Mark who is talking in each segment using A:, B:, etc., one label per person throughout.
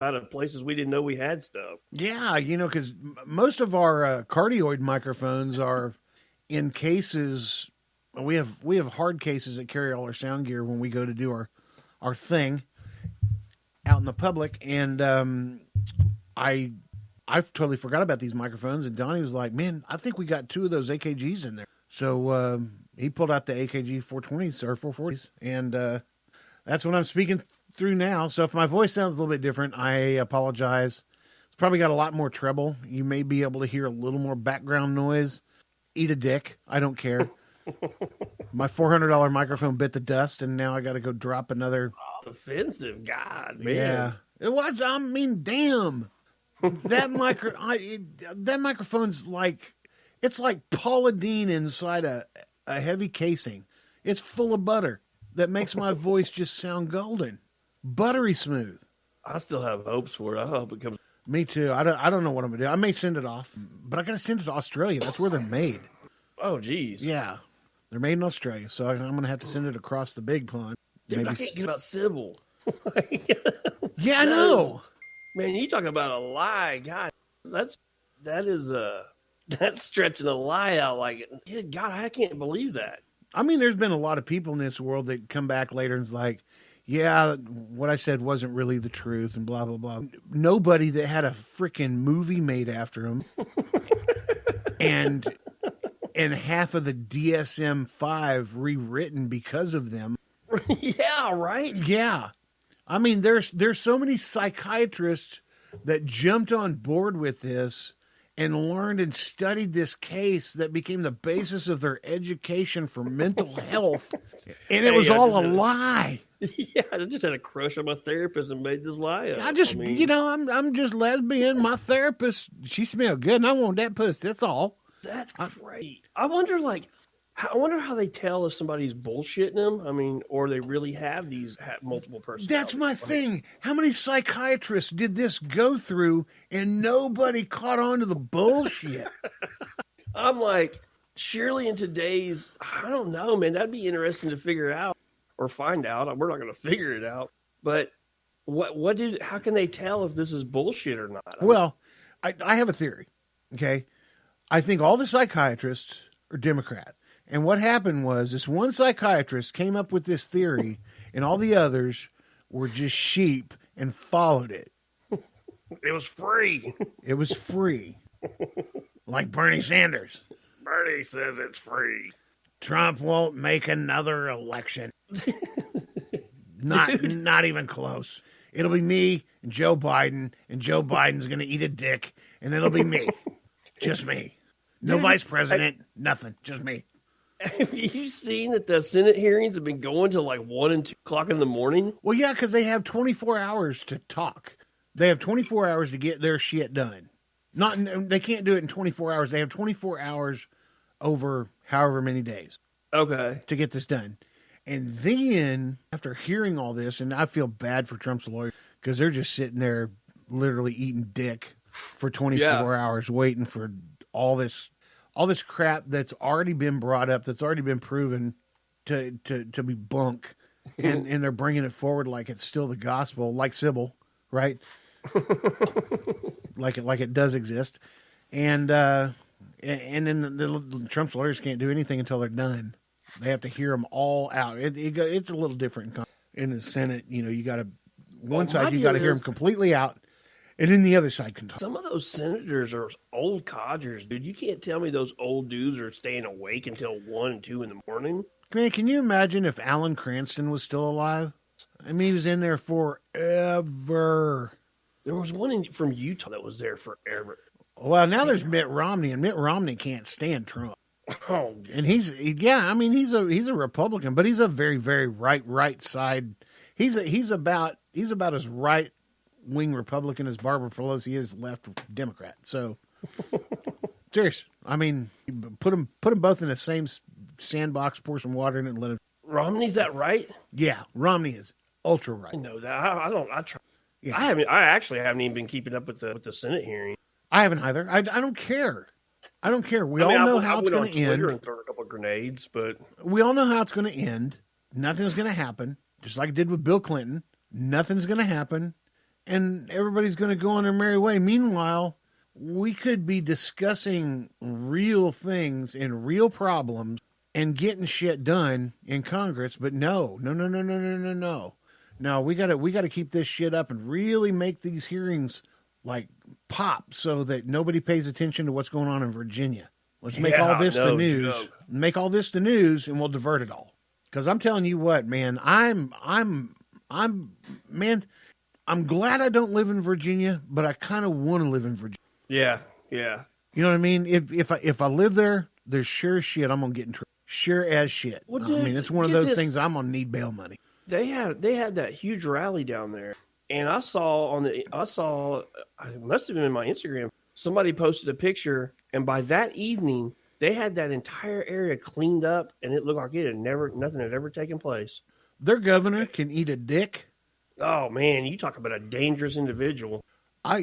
A: out of places we didn't know we had stuff.
B: Yeah, because most of our cardioid microphones are in cases. We have hard cases that carry all our sound gear when we go to do our thing out in the public, and I totally forgot about these microphones, and Donnie was like, "Man, I think we got 2 of those AKGs in there." So he pulled out the AKG 420s or 440s, and that's what I'm speaking through now. So if my voice sounds a little bit different, I apologize. It's probably got a lot more treble. You may be able to hear a little more background noise. Eat a dick. I don't care. My $400 microphone bit the dust, and now I got to go drop another.
A: Offensive, God, man.
B: Yeah, it was. I mean, damn. That that microphone's like, it's like Paula Deen inside a heavy casing. It's full of butter that makes my voice just sound golden, buttery smooth.
A: I still have hopes for it. I hope it comes.
B: Me too. I don't know what I'm gonna do. I may send it off, but I gotta send it to Australia. That's where they're made.
A: Oh, geez.
B: Yeah, they're made in Australia, so I'm gonna have to send it across the big pond.
A: Dude, I can't get about Sybil.
B: Yeah, I know.
A: Man, you talk about a lie, God. That's stretching a lie out like, good God, I can't believe that.
B: I mean, there's been a lot of people in this world that come back later and is like, yeah, what I said wasn't really the truth and blah, blah, blah. Nobody that had a freaking movie made after him and half of the DSM-5 rewritten because of them.
A: Yeah, right?
B: Yeah. I mean, there's so many psychiatrists that jumped on board with this and learned and studied this case that became the basis of their education for mental health. And it was all a lie.
A: Yeah, I just had a crush on my therapist and made this lie up.
B: I'm just lesbian. My therapist, she smelled good and I want that pussy. That's all.
A: That's great. I wonder how they tell if somebody's bullshitting them. I mean, or they really have multiple personalities.
B: That's my thing. How many psychiatrists did this go through and nobody caught on to the bullshit?
A: I'm like, surely in today's, I don't know, man, that'd be interesting to figure out or find out. We're not going to figure it out. But how can they tell if this is bullshit or not?
B: Well, I have a theory, okay? I think all the psychiatrists are Democrats. And what happened was this one psychiatrist came up with this theory, and all the others were just sheep and followed it.
A: It was free.
B: It was free. Like Bernie Sanders.
A: Bernie says it's free.
B: Trump won't make another election. Not even close. It'll be me and Joe Biden Biden's going to eat a dick, and it'll be me. Just me. No vice president, nothing. Just me.
A: Have you seen that the Senate hearings have been going till like 1 and 2 o'clock in the morning?
B: Well, yeah, because they have 24 hours to talk. They have 24 hours to get their shit done. They can't do it in 24 hours. They have 24 hours over however many days.
A: Okay.
B: To get this done. And then, after hearing all this, and I feel bad for Trump's lawyers, because they're just sitting there literally eating dick for 24 hours waiting for all this crap that's already been brought up, that's already been proven to be bunk, and they're bringing it forward like it's still the gospel, like Sybil, right? like it does exist, and then the Trump's lawyers can't do anything until they're done. They have to hear them all out. It's a little different in the Senate. You got to one side you got to hear them completely out. And then the other side can talk.
A: Some of those senators are old codgers, dude. You can't tell me those old dudes are staying awake until 1 and 2 in the morning.
B: Man, can you imagine if Alan Cranston was still alive? I mean, he was in there forever.
A: There was one from Utah that was there forever.
B: Well, now there's Mitt Romney, and Mitt Romney can't stand Trump.
A: Oh,
B: and he's a Republican, but he's a very, very right side. He's about as right-wing Republican as Barbara Pelosi is left Democrat. So, serious. I mean, put them both in the same sandbox, pour some water in it, and let them.
A: Romney's that right?
B: Yeah, Romney is ultra right.
A: I know that. I try.
B: Yeah.
A: I actually haven't even been keeping up with the Senate hearing.
B: I haven't either. I don't care. I don't care. We all know how it's going to end.
A: And throw a couple of grenades, but
B: we all know how it's going to end. Nothing's going to happen. Just like it did with Bill Clinton. Nothing's going to happen. and everybody's going to go on their merry way. Meanwhile, we could be discussing real things and real problems and getting shit done in Congress, but no. No, we gotta keep this shit up and really make these hearings like pop so that nobody pays attention to what's going on in Virginia. Let's make all this the news. Joke. Make all this the news, and we'll divert it all. Because I'm telling you what, man, I'm glad I don't live in Virginia, but I kind of want to live in Virginia.
A: Yeah.
B: You know what I mean? If I live there, there's sure as shit I'm gonna get in trouble. Sure as shit.
A: Well, dude,
B: I mean, it's one of those things I'm gonna need bail money.
A: They had that huge rally down there, and I saw it must have been in my Instagram. Somebody posted a picture, and by that evening, they had that entire area cleaned up, and it looked like nothing had ever taken place.
B: Their governor can eat a dick.
A: Oh man, you talk about a dangerous individual.
B: I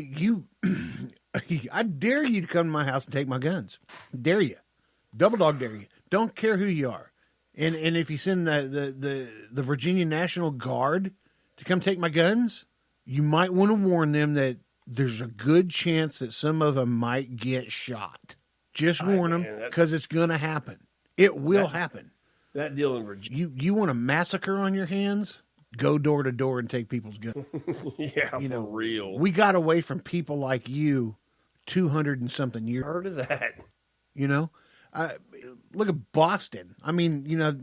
B: dare you to come to my house and take my guns. Dare you. Double dog dare you. Don't care who you are. And if you send the Virginia National Guard to come take my guns, you might want to warn them that there's a good chance that some of them might get shot. Just warn them, because it's going to happen. It will happen.
A: That deal in Virginia.
B: You want a massacre on your hands? Go door to door and take people's guns.
A: Yeah, for real.
B: We got away from people like you 200 and something years.
A: Heard of that.
B: You know? Look at Boston. I mean, you know,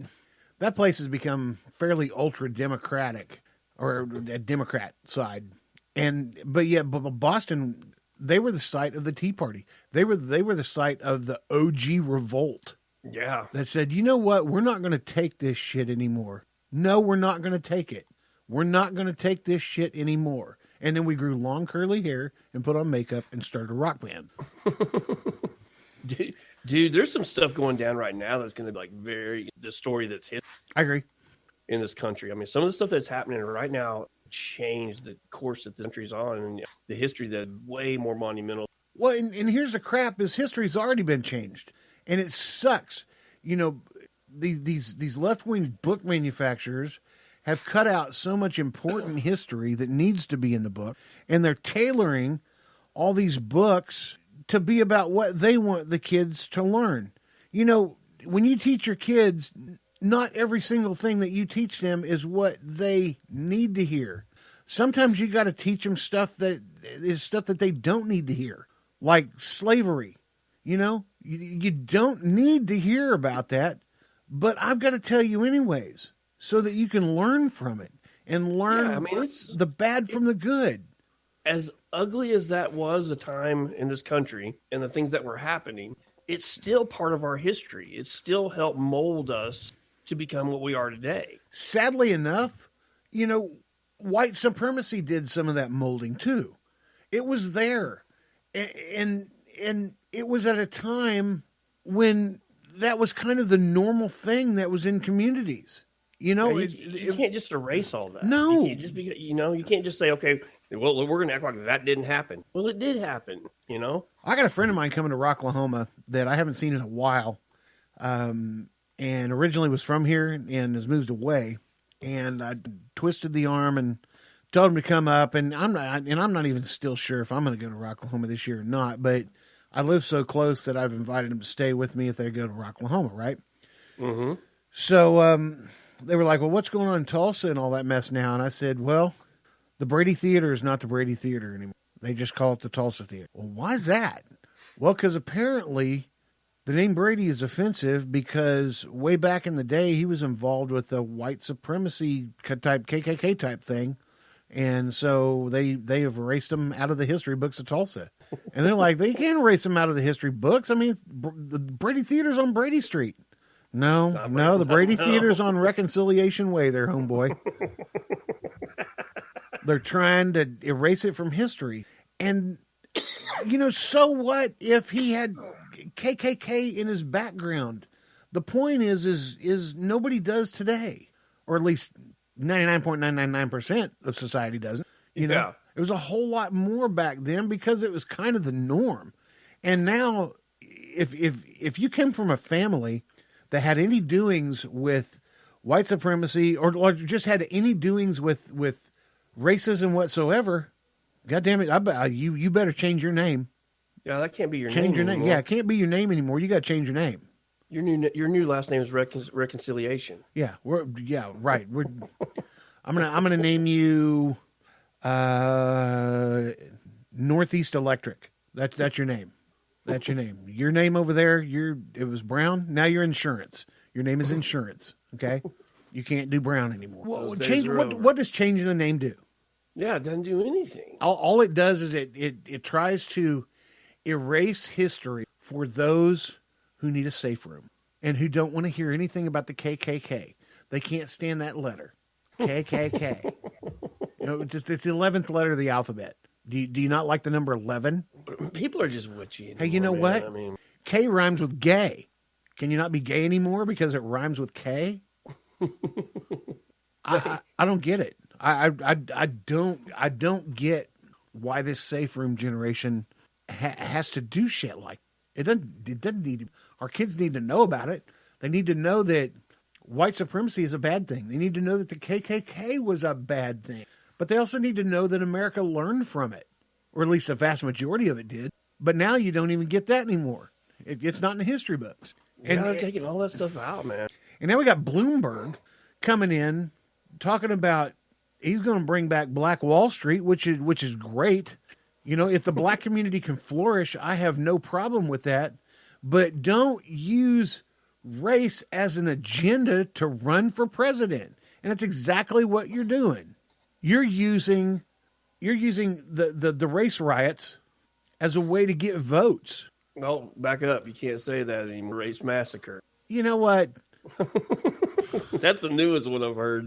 B: that place has become fairly ultra-democratic, or a Democrat side. But Boston, they were the site of the Tea Party. They were the site of the OG revolt.
A: Yeah.
B: That said, you know what? We're not going to take this shit anymore. No, we're not going to take it. We're not going to take this shit anymore. And then we grew long curly hair and put on makeup and started a rock band.
A: Dude, there's some stuff going down right now that's going to be like the story that's hit.
B: I agree.
A: In this country. I mean, some of the stuff that's happening right now changed the course that the country's on, and the history that's way more monumental.
B: Well, and here's the crap, is history's already been changed. And it sucks. You know, these left-wing book manufacturers have cut out so much important history that needs to be in the book, and they're tailoring all these books to be about what they want the kids to learn. You know, when you teach your kids, not every single thing that you teach them is what they need to hear. Sometimes you got to teach them stuff that they don't need to hear, like slavery. You know, you don't need to hear about that, but I've got to tell you anyways, so that you can learn from it and learn the bad from the good.
A: As ugly as that was a time in this country and the things that were happening, it's still part of our history. It still helped mold us to become what we are today.
B: Sadly enough, you know, white supremacy did some of that molding too. It was there. And it was at a time when that was kind of the normal thing that was in communities. You know,
A: you can't just erase all that.
B: No.
A: You can't just you can't just say, okay, well, we're going to act like that didn't happen. Well, it did happen, you know?
B: I got a friend of mine coming to Rocklahoma that I haven't seen in a while. And originally was from here and has moved away. And I twisted the arm and told him to come up. And I'm not even still sure if I'm going to go to Rocklahoma this year or not. But I live so close that I've invited him to stay with me if they go to Rocklahoma, right?
A: Mm-hmm.
B: So they were like, well, what's going on in Tulsa and all that mess now? And I said, well, the Brady Theater is not the Brady Theater anymore. They just call it the Tulsa Theater. Well, why is that? Well, because apparently the name Brady is offensive because way back in the day, he was involved with a white supremacy type, KKK type thing. And so they have erased him out of the history books of Tulsa. And they're like, they can't erase him out of the history books. I mean, the Brady Theater's on Brady Street. No, the Brady Theater's on Reconciliation Way there, homeboy. They're trying to erase it from history. And, you know, so what if he had KKK in his background? The point is nobody does today, or at least 99.999% of society doesn't. You know, it was a whole lot more back then because it was kind of the norm. And now, if you came from a family that had any doings with white supremacy or just had any doings with racism whatsoever, God damn it! You better change your name.
A: Yeah, that can't be your
B: Change
A: name
B: your name.
A: anymore.
B: Yeah, it can't be your name anymore. You got to change your name.
A: Your new last name is Reconciliation.
B: Yeah, right. I'm gonna name you Northeast Electric. That's your name. That's your name. Your name over there. It was Brown. Now you're Insurance. Your name is Insurance. Okay, you can't do Brown anymore.
A: Those days
B: Change
A: are
B: what?
A: over.
B: What does changing the name do?
A: Yeah, it doesn't do anything.
B: All it does is it tries to erase history for those who need a safe room and who don't want to hear anything about the KKK. They can't stand that letter. KKK. It's the 11th letter of the alphabet. Do you not like the number 11?
A: People are just witchy anymore,
B: Hey, you know
A: man.
B: what?
A: I mean,
B: K rhymes with gay. Can you not be gay anymore because it rhymes with K? I don't get it. I don't get why this safe room generation has to do shit like it. Doesn't need to. Our kids need to know about it. They need to know that white supremacy is a bad thing. They need to know that the KKK was a bad thing. But they also need to know that America learned from it, or at least a vast majority of it did. But now you don't even get that anymore. It's not in the history books.
A: yeah, they're taking all that stuff out, man.
B: And now we got Bloomberg coming in talking about he's going to bring back Black Wall Street, which is great. You know, if the black community can flourish, I have no problem with that. But don't use race as an agenda to run for president. And that's exactly what you're doing. You're using the race riots as a way to get votes.
A: No, back up. You can't say that anymore. Race massacre.
B: You know what?
A: That's the newest one I've heard.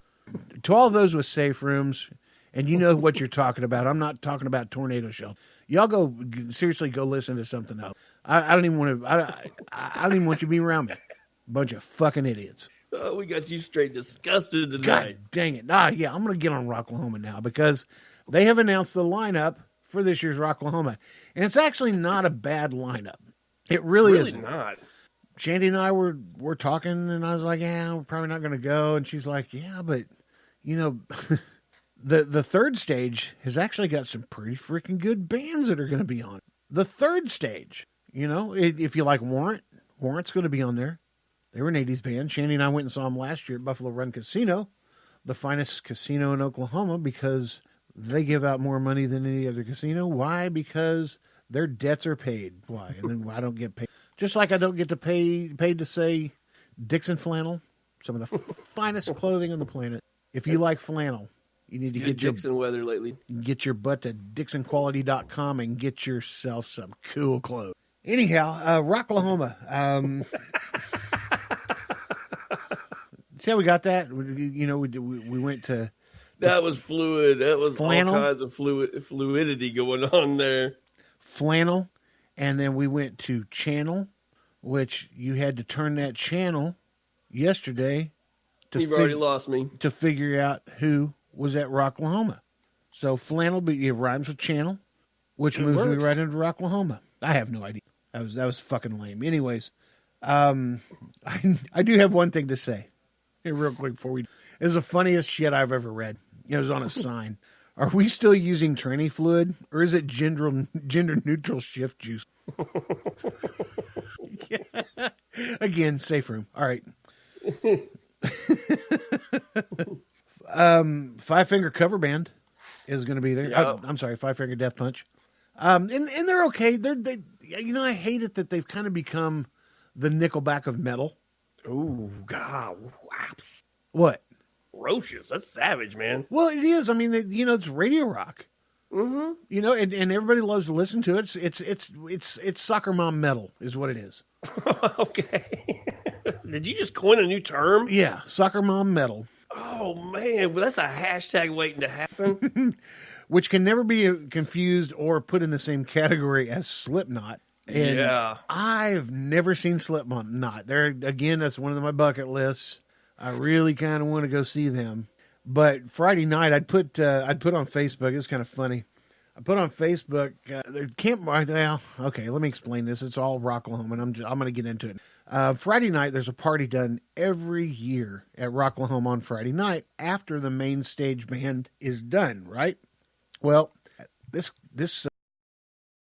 B: To all those with safe rooms, and you know what you're talking about. I'm not talking about tornado shelter. Y'all seriously go listen to something else. I don't even want to. I don't even want you to be around me. Bunch of fucking idiots.
A: Oh, we got you straight disgusted tonight.
B: God dang it! Yeah, I'm going to get on Rocklahoma now because they have announced the lineup for this year's Rocklahoma, and it's actually not a bad lineup. It really isn't.
A: Not.
B: Shandy and I were talking, and I was like, "Yeah, we're probably not going to go." And she's like, "Yeah, but you know." The third stage has actually got some pretty freaking good bands that are going to be on it. The third stage, you know, if you like Warrant's going to be on there. They were an 80s band. Shandy and I went and saw them last year at Buffalo Run Casino, the finest casino in Oklahoma, because they give out more money than any other casino. Why? Because their debts are paid. Why? And then I don't get paid. Just like I don't get to paid to say Dixon flannel, some of the finest clothing on the planet. If you like flannel, you need to get
A: Dixon weather lately.
B: Get your butt to DixonQuality.com and get yourself some cool clothes. Anyhow, Rocklahoma. See how we got that? You know, we went to...
A: That was fluid. That was
B: flannel,
A: all kinds of fluidity going on there.
B: Flannel. And then we went to channel, which you had to turn that channel yesterday.
A: You've already lost me.
B: To figure out who was at Rocklahoma. So flannel, but it rhymes with channel, which moves me right into Rocklahoma. I have no idea. That was fucking lame. Anyways, I do have one thing to say here real quick before we... It was the funniest shit I've ever read. It was on a sign. Are we still using tranny fluid, or is it gender neutral shift juice? Yeah. Again, safe room. All right. Five Finger Cover Band is going to be there.
A: Yep.
B: I'm sorry, Five Finger Death Punch. And they're okay. They you know, I hate it that they've kind of become the Nickelback of metal.
A: Oh God, whaps.
B: What?
A: Ferocious. That's savage, man.
B: Well, it is. I mean, you know, it's radio rock.
A: Mm-hmm.
B: You know, and everybody loves to listen to it. It's soccer mom metal is what it is.
A: Okay. Did you just coin a new term?
B: Yeah, soccer mom metal.
A: Oh man, well, that's a hashtag waiting to happen.
B: Which can never be confused or put in the same category as Slipknot. And
A: yeah.
B: I've never seen Slipknot. There again, that's one of my bucket lists. I really kind of want to go see them. But Friday night, I'd put on Facebook. It's kind of funny. I put on Facebook. Well, okay. Let me explain this. It's all Rocklahoma, and I'm going to get into it. Friday night, there's a party done every year at Rocklahoma on Friday night after the main stage band is done. Right. Well, this